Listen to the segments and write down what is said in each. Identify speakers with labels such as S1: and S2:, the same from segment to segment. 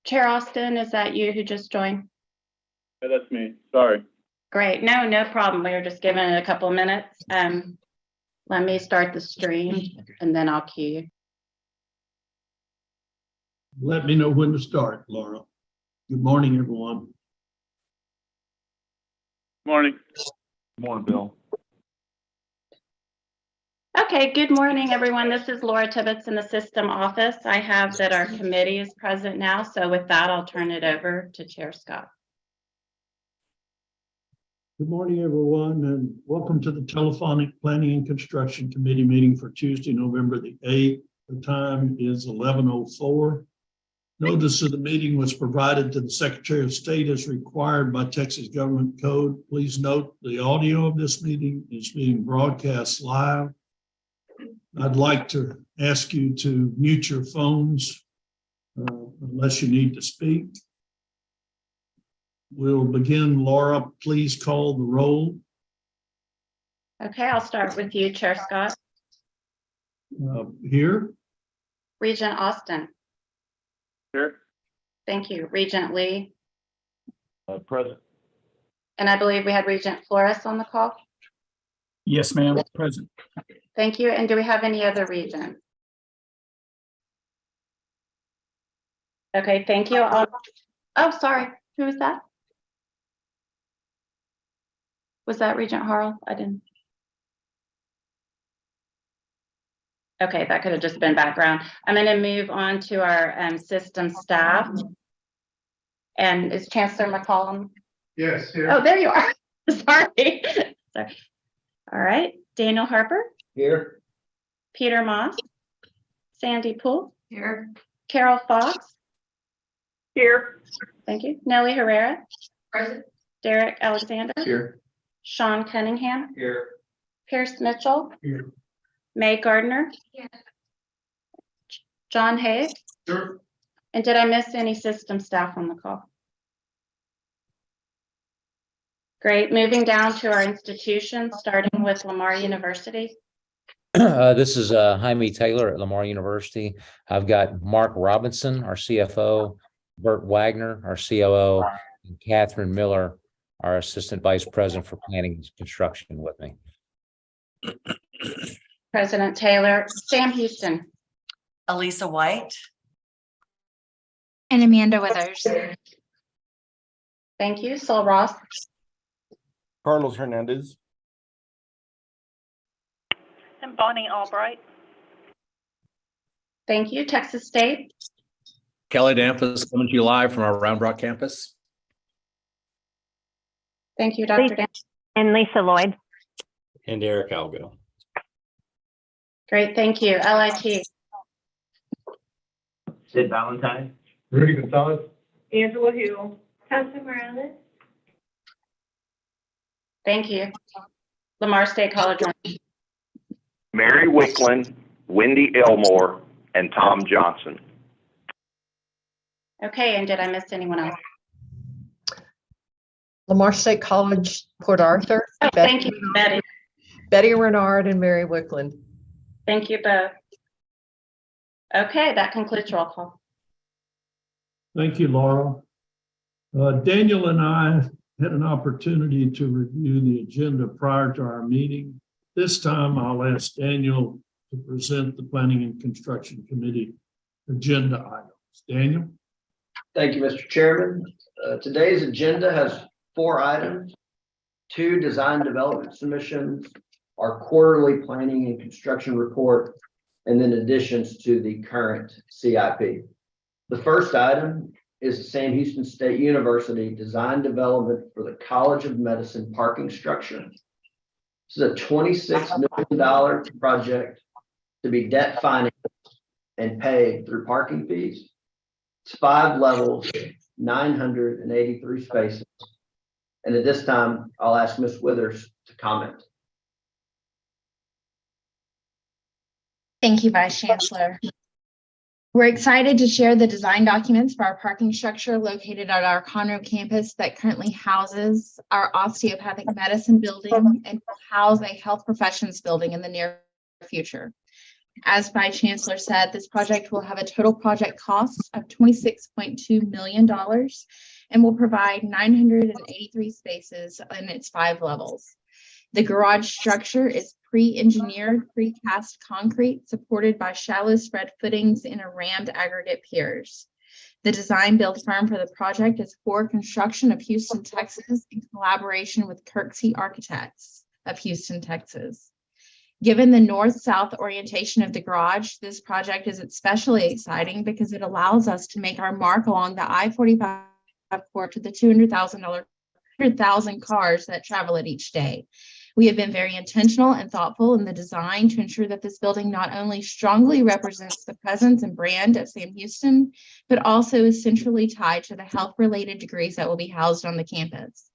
S1: Chair Austin, is that you who just joined?
S2: Yeah, that's me. Sorry.
S1: Great. No problem. We were just giving it a couple of minutes. Let me start the stream and then I'll cue you.
S3: Let me know when to start, Laura. Good morning, everyone.
S2: Morning.
S4: Good morning, Bill.
S1: Okay, good morning, everyone. This is Laura Tibbetts in the system office. I have that our committee is present now. So with that, I'll turn it over to Chair Scott.
S3: Good morning, everyone, and welcome to the Telephonic Planning and Construction Committee meeting for Tuesday, November the 8th. The time is 11:04. Notice of the meeting was provided to the Secretary of State as required by Texas Government Code. Please note the audio of this meeting is being broadcast live. I'd like to ask you to mute your phones unless you need to speak. We'll begin. Laura, please call the roll.
S1: Okay, I'll start with you, Chair Scott.
S3: Here.
S1: Regent Austin.
S2: Here.
S1: Thank you. Regent Lee.
S4: Present.
S1: And I believe we had Regent Flores on the call.
S5: Yes, ma'am, present.
S1: Thank you. And do we have any other regents? Okay, thank you. Oh, sorry. Who was that? Was that Regent Harrell? I didn't. Okay, that could have just been background. I'm going to move on to our system staff. And is Chancellor McCollum?
S6: Yes, here.
S1: Oh, there you are. Sorry. Sorry. All right. Daniel Harper.
S6: Here.
S1: Peter Moss. Sandy Poole.
S7: Here.
S1: Carol Fox.
S7: Here.
S1: Thank you. Nellie Herrera.
S7: Present.
S1: Derek Alexander.
S6: Here.
S1: Sean Cunningham.
S6: Here.
S1: Pierce Mitchell.
S6: Here.
S1: May Gardner.
S7: Here.
S1: John Hayes.
S6: Sure.
S1: And did I miss any system staff on the call? Great. Moving down to our institutions, starting with Lamar University.
S8: This is Jaime Taylor at Lamar University. I've got Mark Robinson, our CFO, Bert Wagner, our COO, and Catherine Miller, our Assistant Vice President for Planning and Construction with me.
S1: President Taylor. Sam Houston.
S7: Elisa White.
S9: And Amanda Withers.
S1: Thank you. Sol Ross.
S4: Carlos Hernandez.
S10: And Bonnie Albright.
S1: Thank you. Texas State.
S11: Kelly Danfus coming to you live from our Round Rock campus.
S1: Thank you, Dr. Dan.
S10: And Lisa Lloyd.
S11: And Eric Algo.
S1: Great. Thank you. LIT.
S6: Sid Valentine. Rudy Gonzalez.
S7: Angela Hill.
S10: Casa Morales.
S1: Thank you. Lamar State College.
S12: Mary Wicklund, Wendy Elmore, and Tom Johnson.
S1: Okay, and did I miss anyone else?
S7: Lamar State College, Port Arthur.
S1: Oh, thank you, Betty.
S7: Betty Renard and Mary Wicklund.
S1: Thank you both. Okay, that concludes roll call.
S3: Thank you, Laura. Daniel and I had an opportunity to review the agenda prior to our meeting. This time, I'll ask Daniel to present the Planning and Construction Committee agenda items. Daniel?
S6: Thank you, Mr. Chairman. Today's agenda has 4 items: 2 design development submissions, our quarterly planning and construction report, and then additions to the current CIP. The first item is the Sam Houston State University design development for the College of Medicine parking structure. This is a $26 million project to be debt financed and paid through parking fees. It's 5 levels, 983 spaces. And at this time, I'll ask Ms. Withers to comment.
S9: Thank you, Vice Chancellor. We're excited to share the design documents for our parking structure located at our Conroe campus that currently houses our osteopathic medicine building and will house a health professions building in the near future. As Vice Chancellor said, this project will have a total project cost of $26.2 million and will provide 983 spaces in its 5 levels. The garage structure is pre-engineered, precast concrete supported by shallow spread footings and a rammed aggregate piers. The design build firm for the project is Ford Construction of Houston, Texas, in collaboration with Kirksey Architects of Houston, Texas. Given the north-south orientation of the garage, this project is especially exciting because it allows us to make our mark along the I-45 corridor to the 200,000 cars that travel it each day. We have been very intentional and thoughtful in the design to ensure that this building not only strongly represents the presence and brand of Sam Houston, but also is centrally tied to the health-related degrees that will be housed on the campus.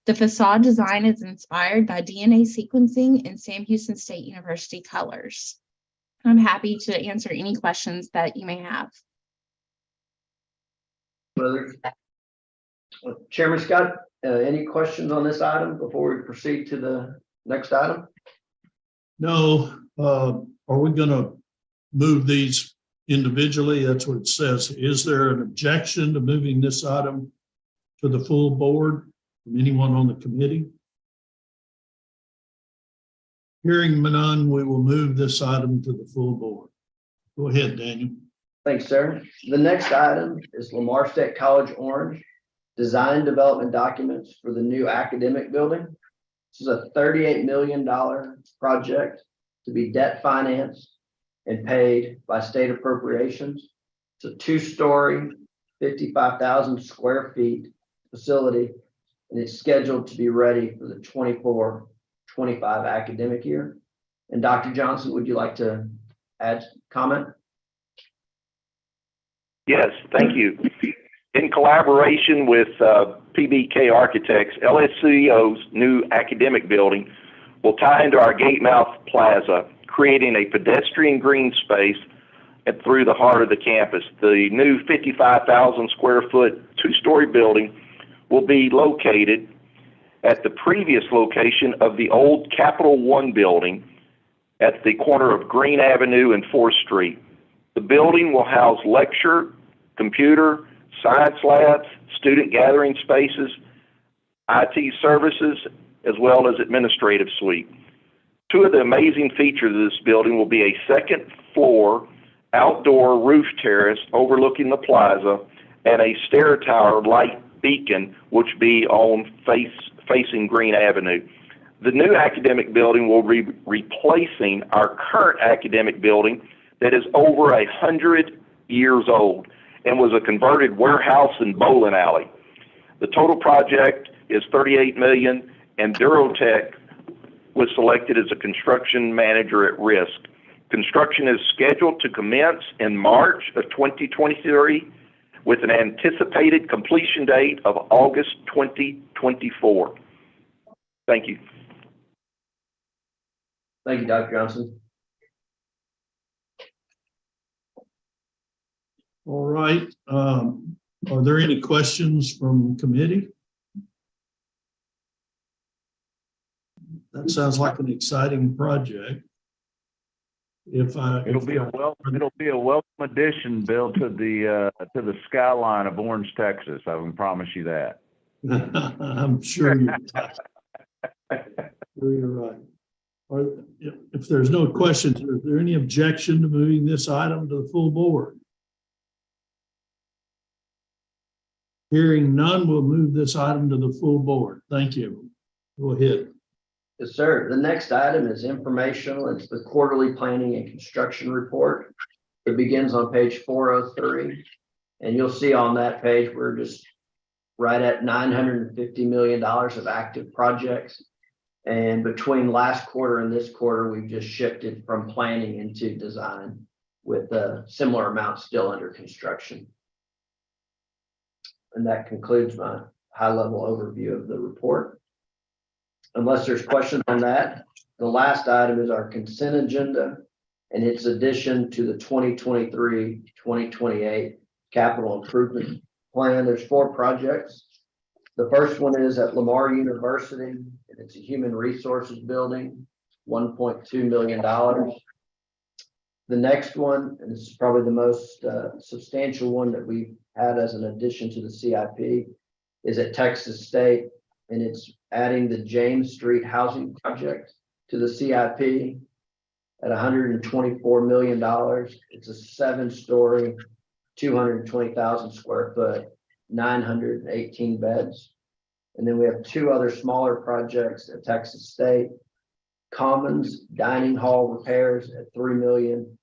S9: The facade design is inspired by DNA sequencing and Sam Houston State University colors. I'm happy to answer any questions that you may have.
S6: Chairman Scott, any questions on this item before we proceed to the next item?
S3: No, are we gonna move these individually? That's what it says. Is there an objection to moving this item to the full board from anyone on the committee? Hearing none, we will move this item to the full board. Go ahead, Daniel.
S6: Thanks, sir. The next item is Lamar State College Orange design development documents for the new academic building. This is a $38 million project to be debt financed and paid by state appropriations. It's a 2-story, 55,000 square feet facility, and it's scheduled to be ready for the 24-25 academic year. And Dr. Johnson, would you like to add comment?
S12: Yes, thank you. In collaboration with PBK Architects, LSCO's new academic building will tie into our Gatemouth Plaza, creating a pedestrian green space through the heart of the campus. The new 55,000 square foot 2-story building will be located at the previous location of the old Capital One building at the corner of Green Avenue and 4th Street. The building will house lecture, computer, science labs, student gathering spaces, IT services, as well as administrative suite. 2 of the amazing features of this building will be a 2nd floor outdoor roof terrace overlooking the plaza and a stair tower light beacon, which be on facing Green Avenue. The new academic building will be replacing our current academic building that is over 100 years old and was a converted warehouse and bowling alley. The total project is $38 million, and Durotech was selected as a construction manager at risk. Construction is scheduled to commence in March of 2023 with an anticipated completion date of August 2024. Thank you.
S6: Thank you, Dr. Johnson.
S3: All right. Are there any questions from committee? That sounds like an exciting project.
S4: It'll be a welcome addition, Bill, to the skyline of Orange, Texas. I can promise you that.
S3: I'm sure you're right. If there's no questions, is there any objection to moving this item to the full board? Hearing none, we'll move this item to the full board. Thank you. Go ahead.
S6: Yes, sir. The next item is informational. It's the quarterly planning and construction report. It begins on page 403. And you'll see on that page, we're just right at $950 million of active projects. And between last quarter and this quarter, we've just shifted from planning into design with a similar amount still under construction. And that concludes my high-level overview of the report. Unless there's questions on that, the last item is our consent agenda and its addition to the 2023-2028 capital improvement plan. There's 4 projects. The first one is at Lamar University, and it's a human resources building, $1.2 million. The next one, and this is probably the most substantial one that we've had as an addition to the CIP, is at Texas State, and it's adding the James Street Housing Project to the CIP at $124 million. It's a 7-story, 220,000 square foot, 918 beds. And then we have 2 other smaller projects at Texas State. Commons Dining Hall repairs at $3 million.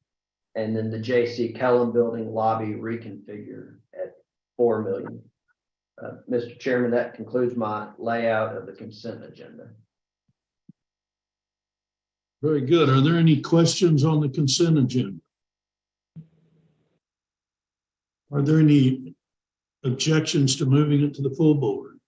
S6: And then the J.C. Kellum Building lobby reconfigure at $4 million. Mr. Chairman, that concludes my layout of the consent agenda.
S3: Very good. Are there any questions on the consent agenda? Are there any objections to moving it to the full board?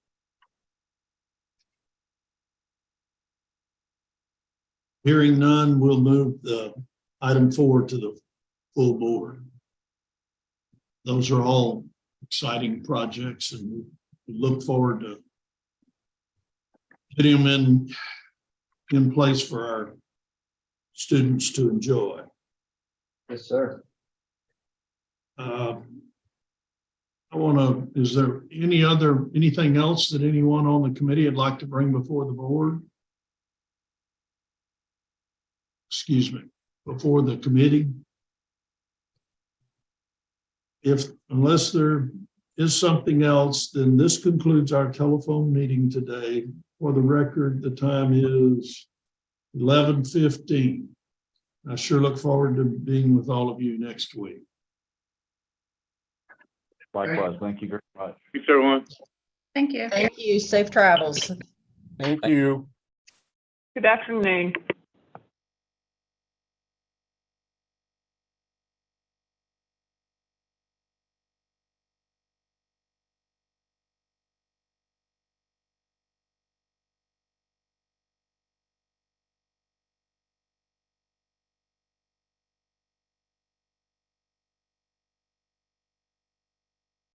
S3: Hearing none, we'll move the item 4 to the full board. Those are all exciting projects, and we look forward to getting them in place for our students to enjoy.
S6: Yes, sir.
S3: I want to, is there anything else that anyone on the committee would like to bring before the board? Excuse me, before the committee? Unless there is something else, then this concludes our telephone meeting today. For the record, the time is 11:15. I sure look forward to being with all of you next week.
S4: Likewise, thank you very much.
S2: Thanks, everyone.
S1: Thank you.
S7: Thank you. Safe travels.
S11: Thank you.
S7: Good afternoon.